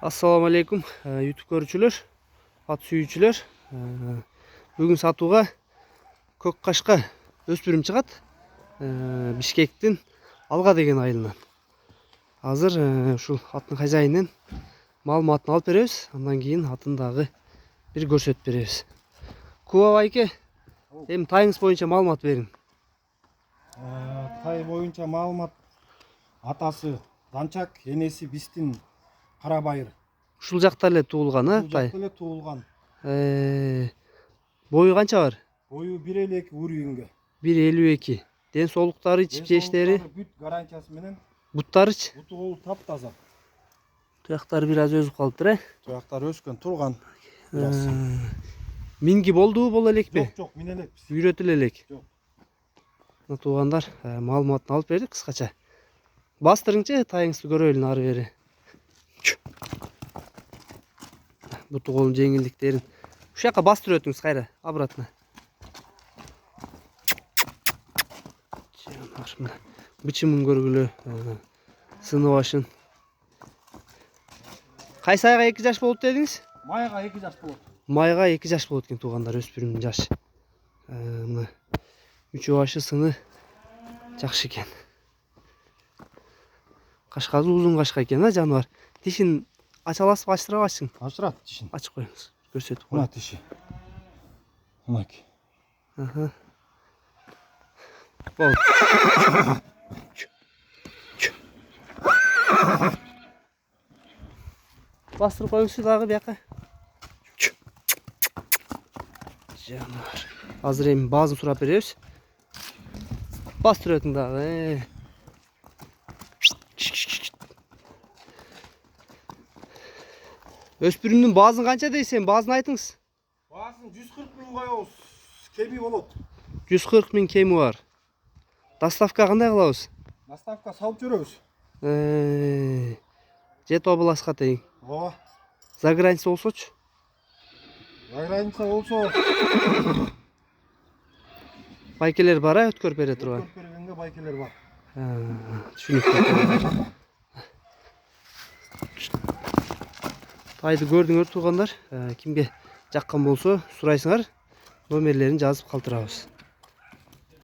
Assalamu alaikum YouTube көрүүчүлөр, ат сүйүүчүлөр. Бүгүн сатууга көк кашка өспүрүм чыгат. Бишкектин Алга деген айылынан. Азыр ушул аттын хозяйынын маалыматын алып беребиз. Андан кийин атын дагы бир көрсөтүп беребиз. Куба байке, эми тайыңыз боюнча маалымат бериң. Тай боюнча маалымат: атасы Данчак, энеси Бистин Карабайыр. Ушул жакта эле туулган, тай. Ушул жакта эле туулган. Бою канча бар? Бою 1.52 уровеньге. 1.52. Ден соолуктары, чечештери, бүт гарантиясы менен. буттарычы? Буту болуп таптаза. Туяктары бир аз өзүп калыптыр, Туяктары өскөн, турган. Минги болду боло элекпи? Жок, мен элекпиз. Үйрөтүлө элек. Жок. Туугандар, маалыматын алып бердик кыскача. Бастырыңчы, тайыңызды көрөлүн ары бери. Буту колун жеңилдиктерин. Ушул жака бастырып өтүңүз кайра, обратно. Бычымын көргүлө, сыны башын. Кайсы айга 2 жаш болот дедиңиз? Майга 2 жаш болот. Майга 2 жаш болот экен туугандар, өспүрүмдүн жашы. Мына үчөө башы сыны жакшы экен. Кашкасы узун кашка экен, жаныбар. Тишин ача аласызбы, ачтыра аласың? Ачырат тишин. Ачып коюңуз. Көрсөтүп Мына коюң. тиши. Мынаки. Болду. Бастырып коюңузчу дагы бияка. Жаныбар. Азыр эми баазын сурап беребиз. Бастырып өтүң дагы. Өспүрүмдүн баазын канча дейсен? Баазын айтыңыз. Баасын 140 миң коебуз. Кеми болот. 140 миң кеми бар. Доставка кандай кылабыз? Доставка салып жүрөбүз. Жет областка тең. Ооба. За граница болсочу? За граница болсо Байкелер бар, өткөрүп бере турган. өткөрүп бергенге байкелер бар. Түшүнүктүү. Тайды көрдүңөр туугандар. Кимге жаккан болсо сурайсыңар, номерлерин жазып калтырабыз.